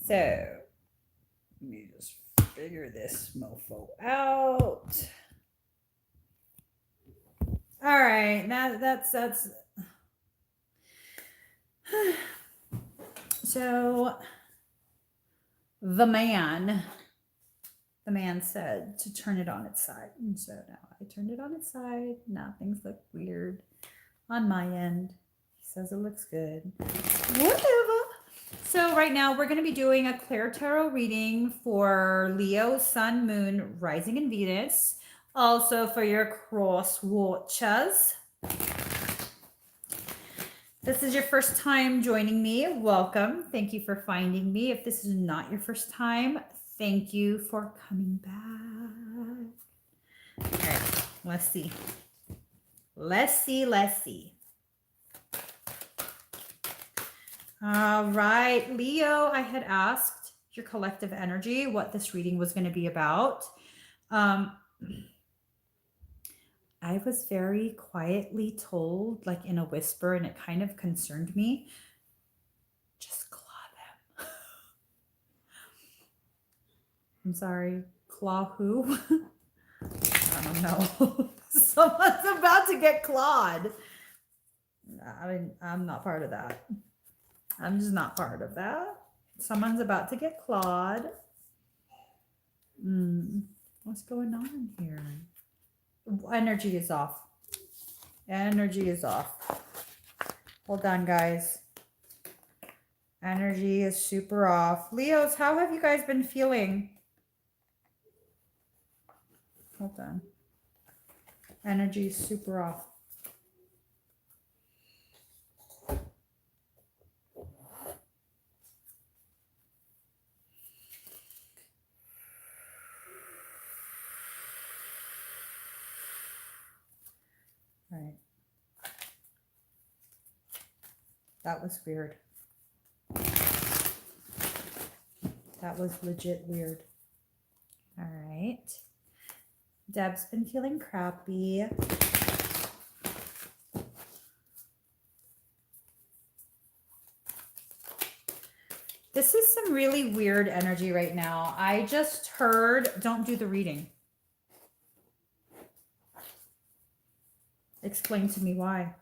So let me just figure this mofo out. All right, that's so the man said to turn it on its side, and so now I turned it on its side. Now things look weird on my end. He says it looks good. Whatever. So right now we're going to be doing a ClairTarot reading for Leo, Sun, Moon, Rising, and Venus. Also for your cross watchers. This is your first time joining me. Welcome. Thank you for finding me. If this is not your first time, thank you for coming back. All right, let's see. Let's see. All right, Leo, I had asked your collective energy what this reading was going to be about. I was very quietly told, like in a whisper, and it kind of concerned me. Just claw them. I'm sorry, claw who? I don't know. Someone's about to get clawed. I'm not part of that. I'm just not part of that. Someone's about to get clawed. What's going on here? Energy is off. Energy is off. Hold on, guys. Energy is super off. Leos, how have you guys been feeling? Hold on. Energy is super off. All right. That was weird. That was legit weird. All right. Deb's been feeling crappy. This is some really weird energy right now. I just heard, don't do the reading. Explain to me why.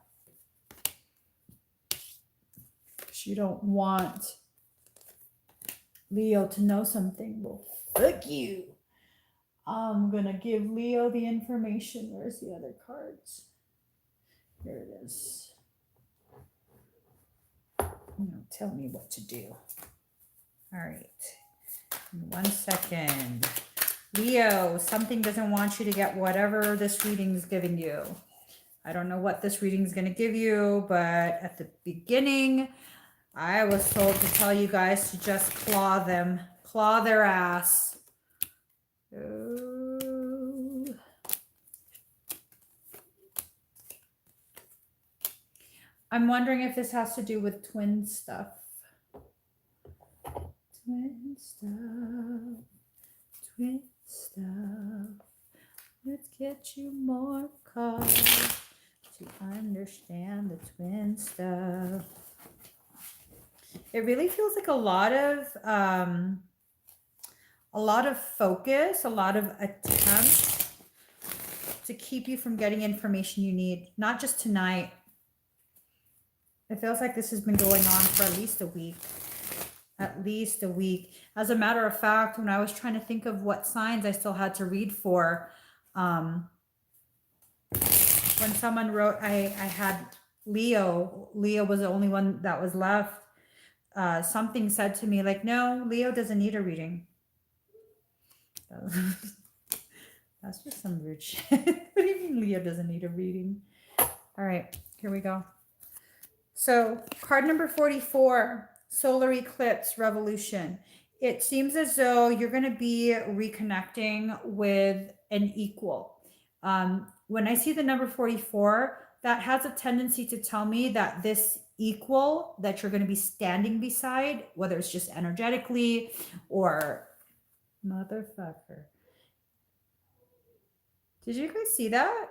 Because you don't want Leo to know something. Well, fuck you. I'm going to give Leo the information. Where's the other cards? Here it is. Tell me what to do. All right. 1 second. Leo, something doesn't want you to get whatever this reading is giving you. I don't know what this reading is going to give you, but at the beginning, I was told to tell you guys to just claw them. Claw their ass. Ooh. I'm wondering if this has to do with twin stuff. Twin stuff. Twin stuff. Let's get you more cards to understand the twin stuff. It really feels like a lot of focus, a lot of attempt to keep you from getting information you need, not just tonight. It feels like this has been going on for at least a week. At least a week. As a matter of fact, when I was trying to think of what signs I still had to read for, when someone wrote, I had Leo was the only one that was left. Something said to me like, no, Leo doesn't need a reading. That's just some weird shit. What do you mean Leo doesn't need a reading? All right, here we go. So card number 44, solar eclipse revolution. It seems as though you're going to be reconnecting with an equal. When I see the number 44, that has a tendency to tell me that this equal that you're going to be standing beside, whether it's just energetically or motherfucker. Did you guys see that?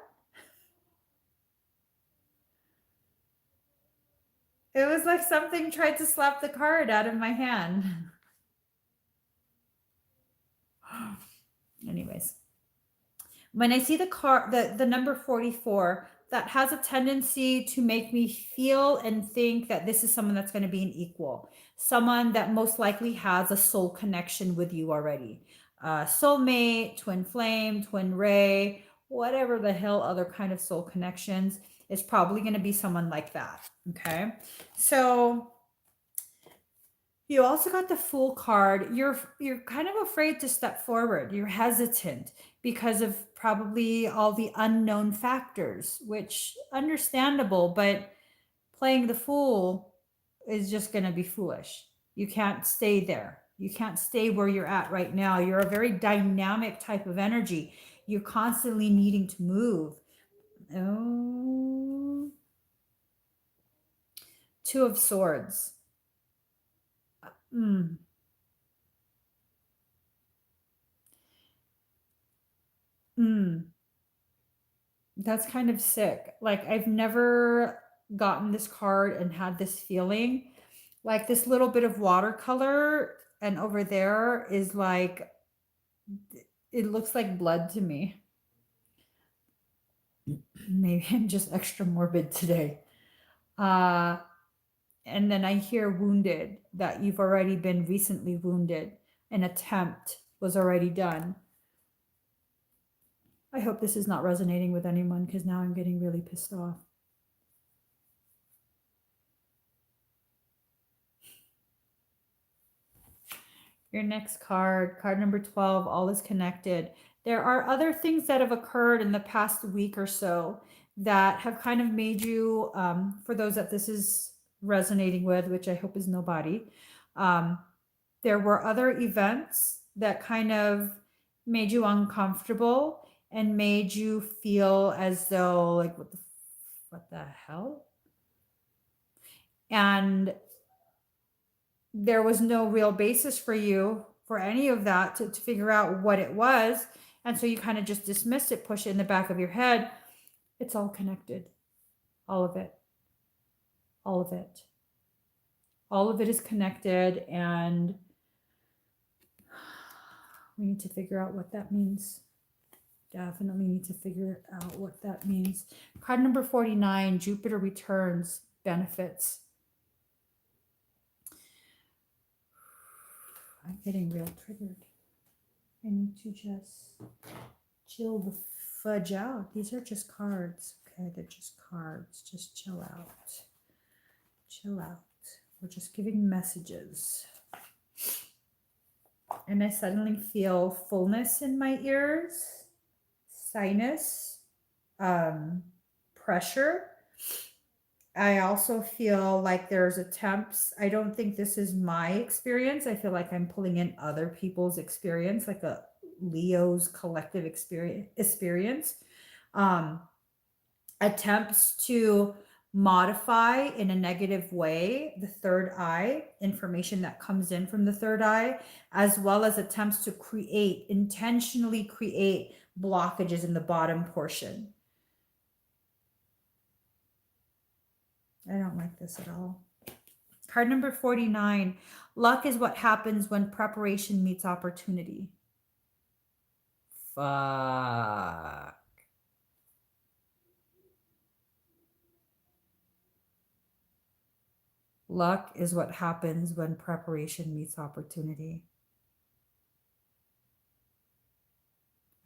It was like something tried to slap the card out of my hand. Anyways, when I see the card, the number 44, that has a tendency to make me feel and think that this is someone that's going to be an equal, someone that most likely has a soul connection with you already. Soulmate, twin flame, twin ray, whatever the hell other kind of soul connections, is probably going to be someone like that. Okay. So you also got the Fool card. You're kind of afraid to step forward. You're hesitant because of probably all the unknown factors, which understandable, but playing the fool is just going to be foolish. You can't stay there. You can't stay where you're at right now. You're a very dynamic type of energy. You're constantly needing to move. Oh, Two of Swords. Hmm. That's kind of sick. Like, I've never gotten this card and had this feeling. Like, this little bit of watercolor, and over there is like, it looks like blood to me. Maybe I'm just extra morbid today. Uh, and then I hear wounded, that you've already been recently wounded. An attempt was already done. I hope this is not resonating with anyone, because now I'm getting really pissed off. Your next card, card number 12, all is connected. There are other things that have occurred in the past week or so that have kind of made you, for those that this is resonating with, which I hope is nobody, there were other events that kind of made you uncomfortable and made you feel as though, like, what the hell? And there was no real basis for you for any of that to figure out what it was. And so you kind of just dismiss it, push it in the back of your head. It's all connected. All of it. All of it. All of it is connected, and we need to figure out what that means. Definitely need to figure out what that means. Card number 49, Jupiter returns, benefits. I'm getting real triggered. I need to just chill the fudge out. These are just cards. Okay, they're just cards. Just chill out. Chill out. We're just giving messages. And I suddenly feel fullness in my ears, sinus, pressure. I also feel like there's attempts. I don't think this is my experience. I feel like I'm pulling in other people's experience, like a Leo's collective experience. Attempts to modify in a negative way the third eye, information that comes in from the third eye, as well as attempts to intentionally create blockages in the bottom portion. I don't like this at all. Card number 49. Luck is what happens when preparation meets opportunity. Fuck. Luck is what happens when preparation meets opportunity.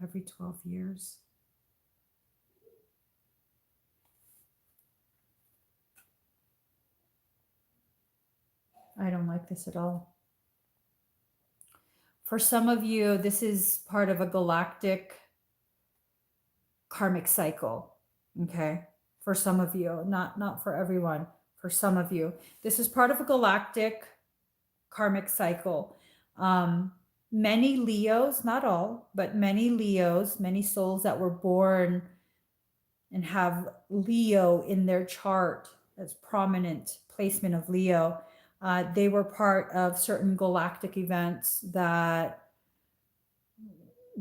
Every 12 years. I don't like this at all. For some of you, this is part of a galactic karmic cycle. Okay. For some of you, not for everyone. For some of you, this is part of a galactic karmic cycle. Many Leos, not all, but many Leos, many souls that were born and have Leo in their chart as prominent placement of Leo, they were part of certain galactic events that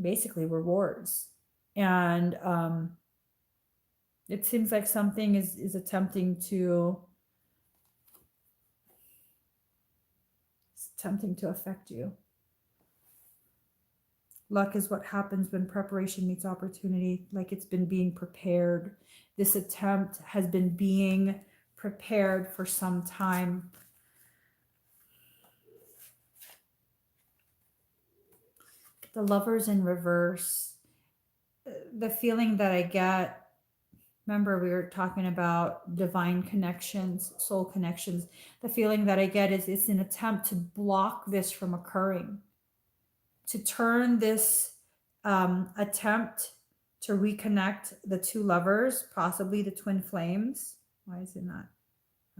basically were wars. And it seems like something is attempting to affect you. Luck is what happens when preparation meets opportunity, like it's been being prepared. This attempt has been being prepared for some time. The Lovers in reverse. The feeling that I get, remember we were talking about divine connections, soul connections. The feeling that I get is it's an attempt to block this from occurring, to turn this attempt to reconnect the two lovers, possibly the twin flames. Why is it not?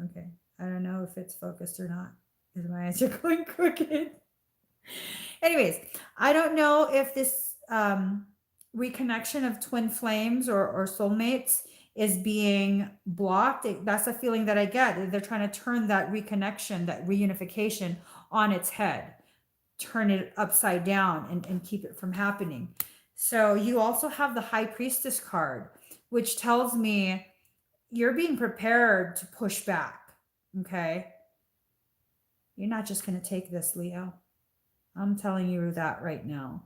Okay. I don't know if it's focused or not. Is my answer going crooked? Anyways, I don't know if this reconnection of twin flames or soulmates is being blocked. That's a feeling that I get. They're trying to turn that reconnection, that reunification on its head, turn it upside down and keep it from happening. So you also have the High Priestess card, which tells me you're being prepared to push back. Okay. You're not just going to take this, Leo. I'm telling you that right now.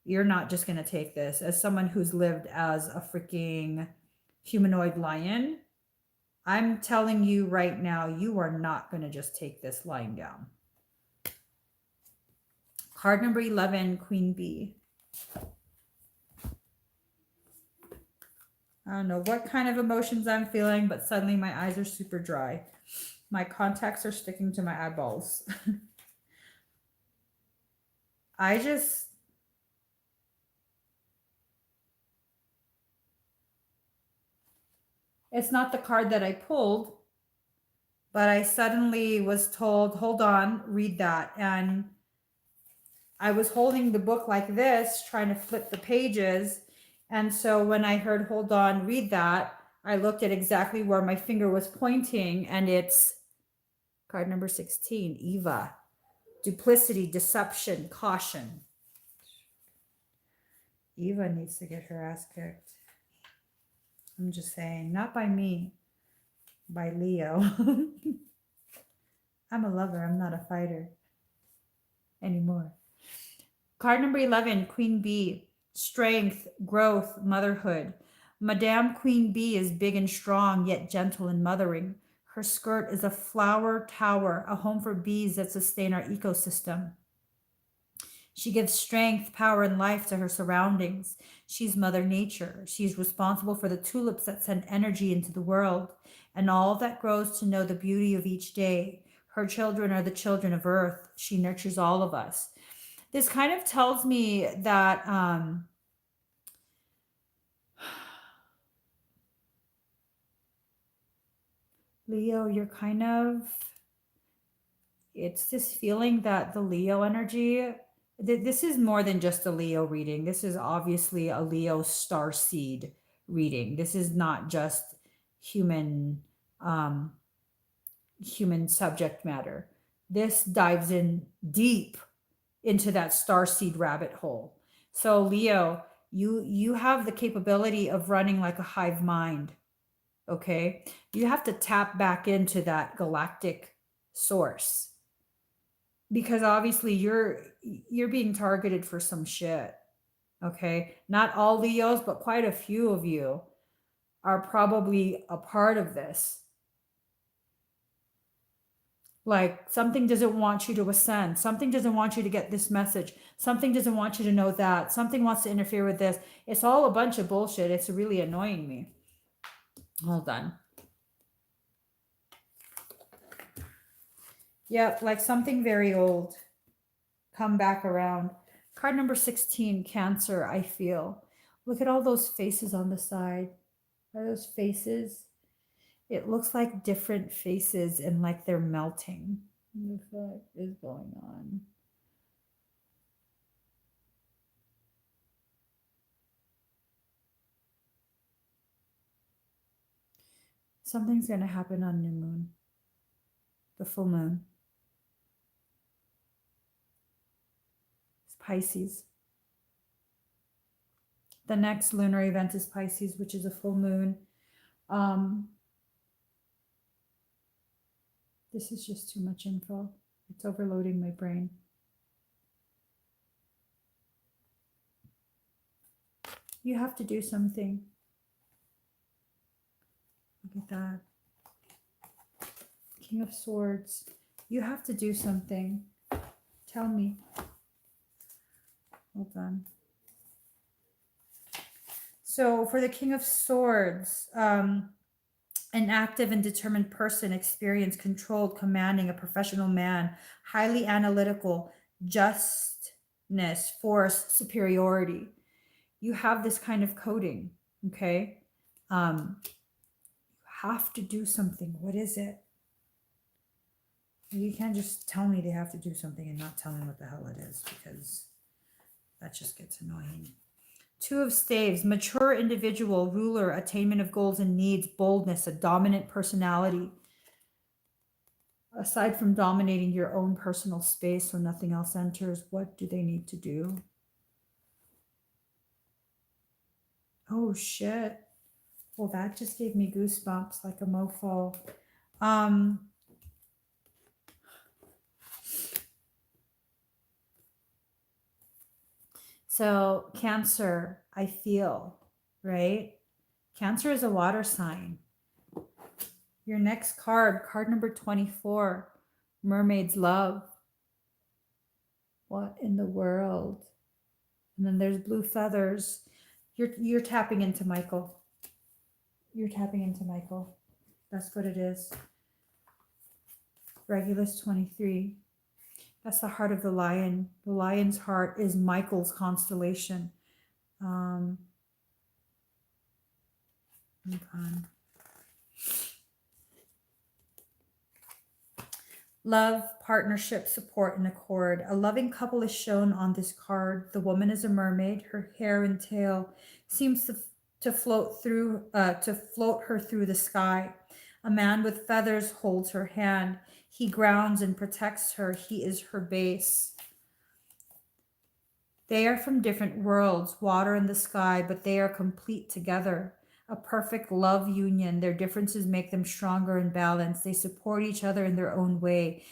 You're not just going to take this. As someone who's lived as a freaking humanoid lion, I'm telling you right now, you are not going to just take this lying down. Card number 11, Queen Bee. I don't know what kind of emotions I'm feeling, but suddenly my eyes are super dry. My contacts are sticking to my eyeballs. It's not the card that I pulled, but I suddenly was told, hold on, read that. And I was holding the book like this, trying to flip the pages. And so when I heard, hold on, read that, I looked at exactly where my finger was pointing, and it's card number 16, Eva. Duplicity, deception, caution. Eva needs to get her ass kicked. I'm just saying, not by me, by Leo. I'm a lover, I'm not a fighter anymore. Card number 11, Queen Bee. Strength, growth, motherhood. Madame Queen Bee is big and strong, yet gentle and mothering. Her skirt is a flower tower, a home for bees that sustain our ecosystem. She gives strength, power, and life to her surroundings. She's Mother Nature. She's responsible for the tulips that send energy into the world and all that grows to know the beauty of each day. Her children are the children of Earth. She nurtures all of us. This kind of tells me that Leo, you're kind of, it's this feeling that the Leo energy, this is more than just a Leo reading. This is obviously a Leo Starseed reading. This is not just human human subject matter. This dives in deep into that starseed rabbit hole. So Leo, you have the capability of running like a hive mind. Okay, you have to tap back into that galactic source, because obviously you're being targeted for some shit. Okay, not all Leos, but quite a few of you are probably a part of this. Like something doesn't want you to ascend, something doesn't want you to get this message, something doesn't want you to know that, something wants to interfere with this. It's all a bunch of bullshit. It's really annoying me. Hold on. Yep, like something very old come back around. Card number 16, Cancer, I feel. Look at all those faces on the side. Are those faces? It looks like different faces and like they're melting. What the fuck is going on? Something's going to happen on new moon, the full moon. It's Pisces. The next lunar event is Pisces, which is a full moon. This is just too much info. It's overloading my brain. You have to do something. Look at that. King of Swords. You have to do something. Tell me. Hold on. So for the King of Swords, an active and determined person, experienced, controlled, commanding, a professional man, highly analytical, justness, force, superiority. You have this kind of coding, okay? You have to do something. What is it? You can't just tell me they have to do something and not tell me what the hell it is, because that just gets annoying. Two of Staves, mature individual, ruler, attainment of goals and needs, boldness, a dominant personality. Aside from dominating your own personal space so nothing else enters, what do they need to do? Oh, shit. Well, that just gave me goosebumps like a mofo. So Cancer, I feel, right? Cancer is a water sign. Your next card, card number 24, Mermaid's Love. What in the world? And then there's blue feathers. You're tapping into Michael. You're tapping into Michael. That's what it is. Regulus 23. That's the heart of the lion. The lion's heart is Michael's constellation. Okay. Love, partnership, support, and accord. A loving couple is shown on this card. The woman is a mermaid. Her hair and tail seems to float her through the sky. A man with feathers holds her hand. He grounds and protects her. He is her base. They are from different worlds, water and the sky, but they are complete together. A perfect love union. Their differences make them stronger and balanced. They support each other in their own way,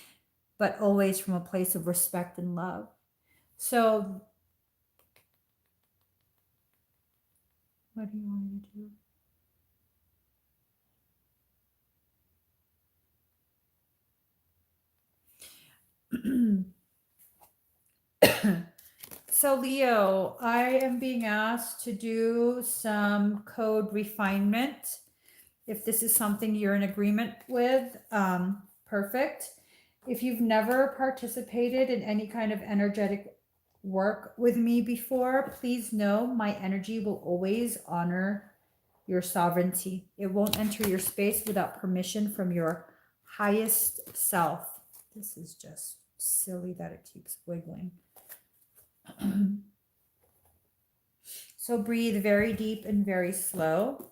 but always from a place of respect and love. So, what do you want me to do? So Leo, I am being asked to do some code refinement. If this is something you're in agreement with, perfect. If you've never participated in any kind of energetic work with me before, please know my energy will always honor your sovereignty. It won't enter your space without permission from your highest self. This is just silly that it keeps wiggling. So breathe very deep and very slow.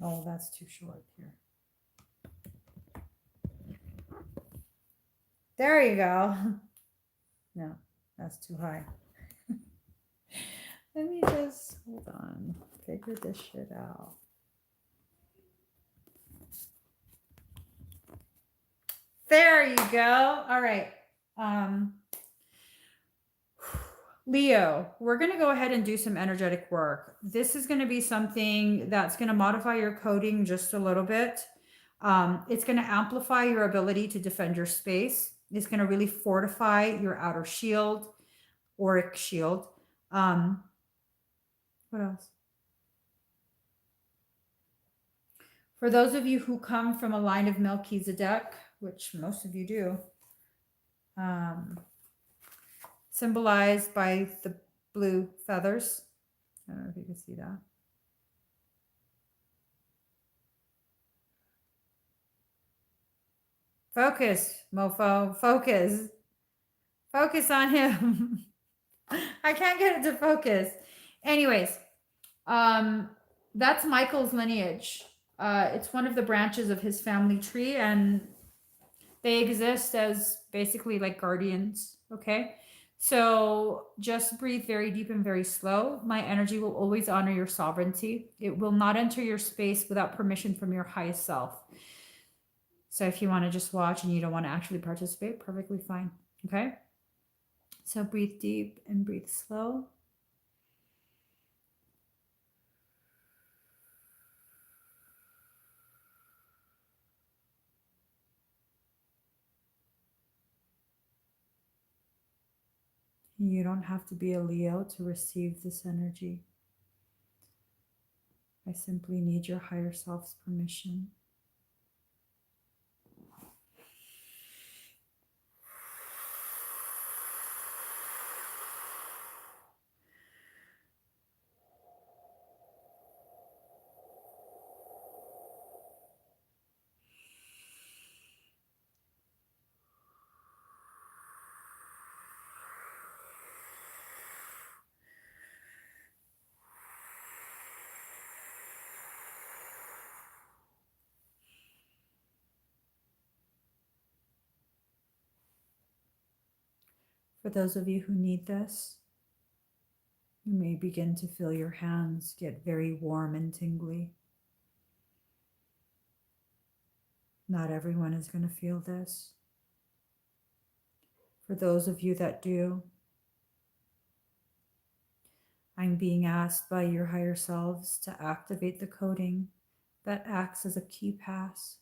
Oh, that's too short here. There you go. No, that's too high. Let me just, hold on, figure this shit out. There you go. All right. Leo, we're going to go ahead and do some energetic work. This is going to be something that's going to modify your coding just a little bit. It's going to amplify your ability to defend your space. It's going to really fortify your outer shield, auric shield. What else? For those of you who come from a line of Melchizedek, which most of you do, symbolized by the blue feathers. I don't know if you can see that. Focus, mofo, focus. Focus on him. I can't get it to focus. Anyways, that's Michael's lineage. It's one of the branches of his family tree, and they exist as basically like guardians, okay? So just breathe very deep and very slow. My energy will always honor your sovereignty. It will not enter your space without permission from your highest self. So if you want to just watch and you don't want to actually participate, perfectly fine, okay? So breathe deep and breathe slow. You don't have to be a Leo to receive this energy. I simply need your higher self's permission. For those of you who need this, you may begin to feel your hands get very warm and tingly. Not everyone is going to feel this. For those of you that do, I'm being asked by your higher selves to activate the coding that acts as a key pass.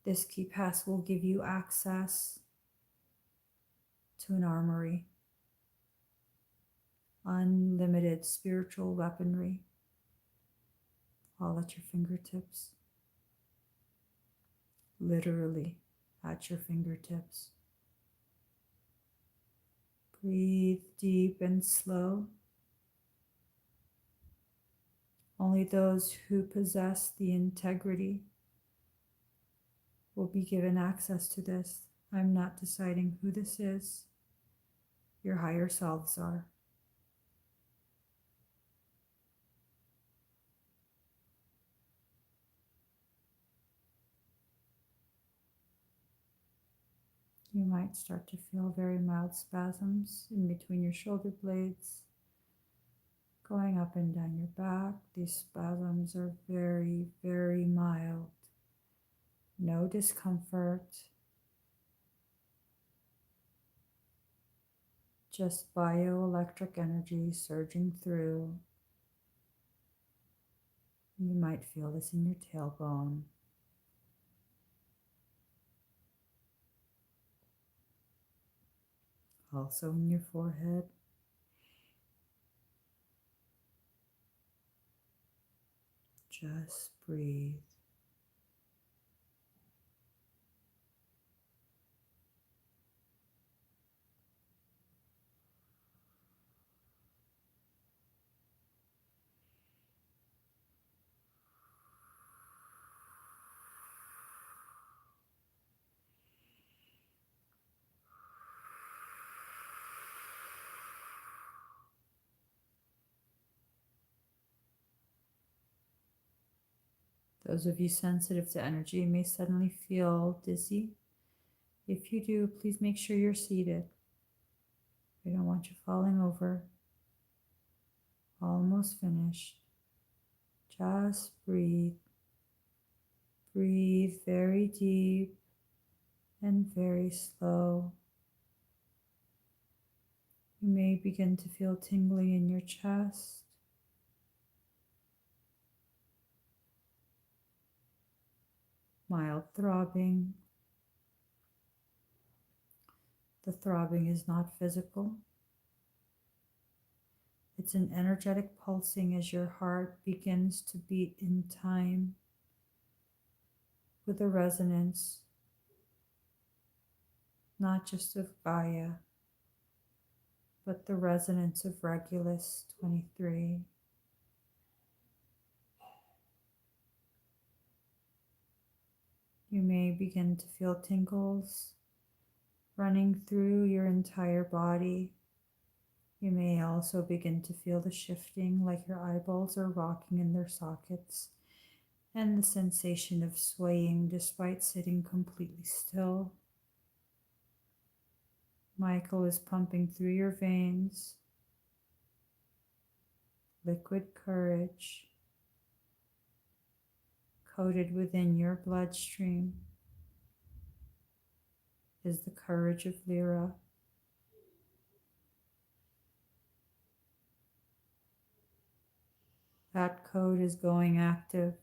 This key pass will give you access to an armory, unlimited spiritual weaponry, all at your fingertips, literally at your fingertips. Breathe deep and slow. Only those who possess the integrity will be given access to this. I'm not deciding who this is. Your higher selves are. You might start to feel very mild spasms in between your shoulder blades, going up and down your back. These spasms are very, very mild. No discomfort. Just bioelectric energy surging through. You might feel this in your tailbone. Also in your forehead. Just breathe. Those of you sensitive to energy may suddenly feel dizzy. If you do, please make sure you're seated. We don't want you falling over. Almost finished. Just breathe. Breathe very deep and very slow. You may begin to feel tingling in your chest. Mild throbbing. The throbbing is not physical. It's an energetic pulsing as your heart begins to beat in time with the resonance, not just of Gaia, but the resonance of Regulus 23. You may begin to feel tingles running through your entire body. You may also begin to feel the shifting, like your eyeballs are rocking in their sockets, and the sensation of swaying despite sitting completely still. Michael is pumping through your veins. Liquid courage coated within your bloodstream is the courage of Lyra. That code is going active.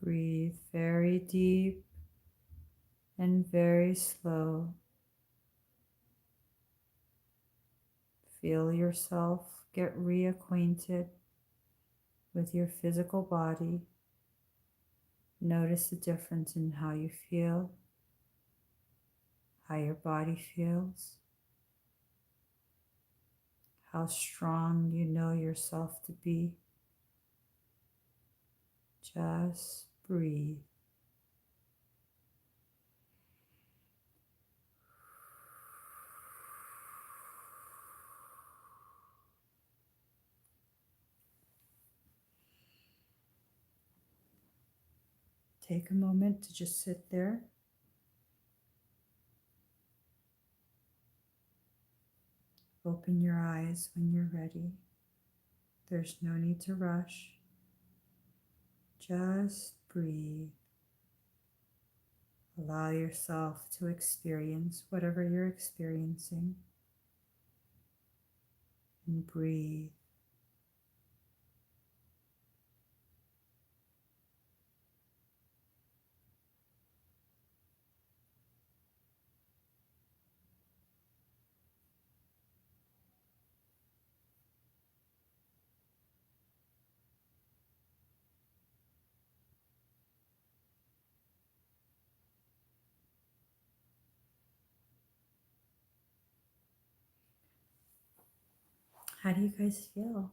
Breathe very deep and very slow. Feel yourself get reacquainted with your physical body. Notice the difference in how you feel, how your body feels, how strong you know yourself to be. Just breathe. Take a moment to just sit there. Open your eyes when you're ready. There's no need to rush. Just breathe. Allow yourself to experience whatever you're experiencing. And breathe. How do you guys feel?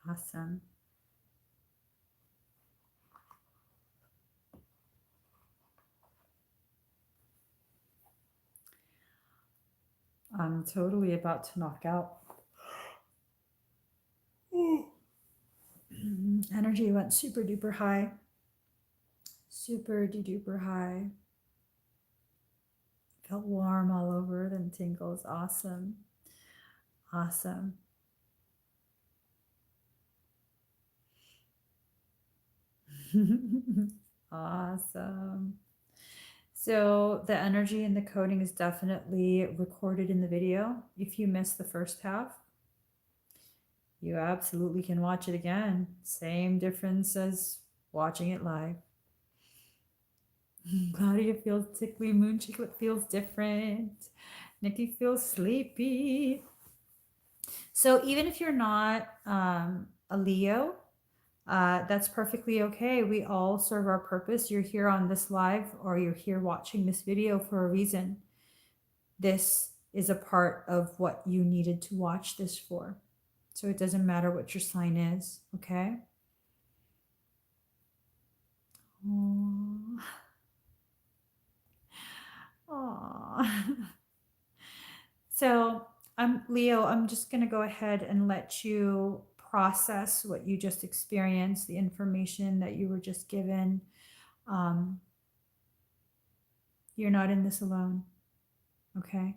Awesome. I'm totally about to knock out. Energy went super duper high. Super duper high. Felt warm all over, then tingles. Awesome. Awesome. Awesome. So the energy and the coding is definitely recorded in the video. If you missed the first half, you absolutely can watch it again. Same difference as watching it live. Claudia feels tickly. Moon Chiclet feels different. Nikki feels sleepy. So even if you're not a Leo, that's perfectly okay. We all serve our purpose. You're here on this live or you're here watching this video for a reason. This is a part of what you needed to watch this for. So it doesn't matter what your sign is, okay? Aww. Aww. So Leo, I'm just going to go ahead and let you process what you just experienced, the information that you were just given. You're not in this alone, okay?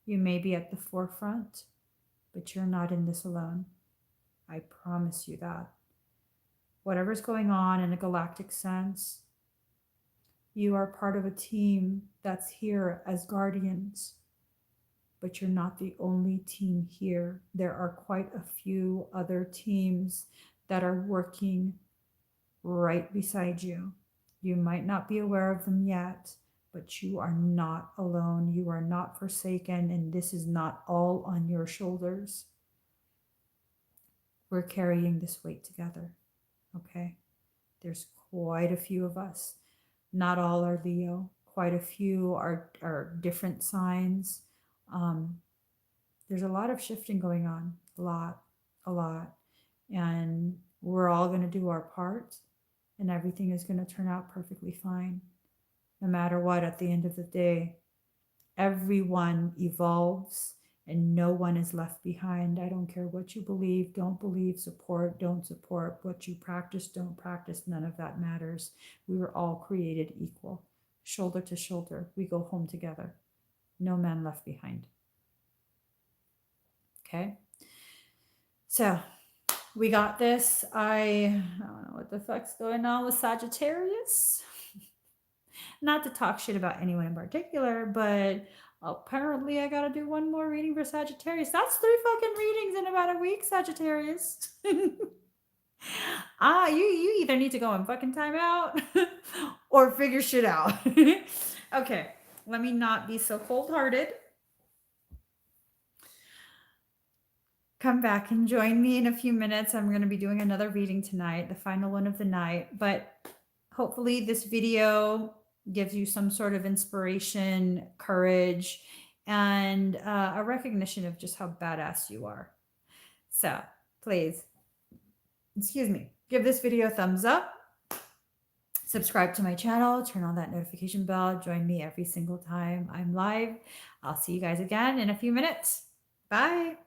You may be at the forefront, but you're not in this alone. I promise you that. Whatever's going on in a galactic sense, you are part of a team that's here as guardians, but you're not the only team here. There are quite a few other teams that are working right beside you. You might not be aware of them yet, but you are not alone. You are not forsaken, and this is not all on your shoulders. We're carrying this weight together, okay? There's quite a few of us. Not all are Leo. Quite a few are different signs. There's a lot of shifting going on, a lot. And we're all going to do our part, and everything is going to turn out perfectly fine. No matter what, at the end of the day, everyone evolves and no one is left behind. I don't care what you believe, don't believe, support, don't support, what you practice, don't practice, none of that matters. We were all created equal. shoulder to shoulder. We go home together. No man left behind. Okay. So we got this. I don't know what the fuck's going on with Sagittarius. Not to talk shit about anyone in particular, but apparently I gotta do one more reading for Sagittarius. That's 3 fucking readings in about a week, Sagittarius. You either need to go on fucking timeout or figure shit out. Okay, let me not be so cold-hearted. Come back and join me in a few minutes. I'm going to be doing another reading tonight, the final one of the night. But hopefully this video gives you some sort of inspiration, courage, and a recognition of just how badass you are. So please, excuse me, give this video a thumbs up. Subscribe to my channel, turn on that notification bell, join me every single time I'm live. I'll see you guys again in a few minutes. Bye.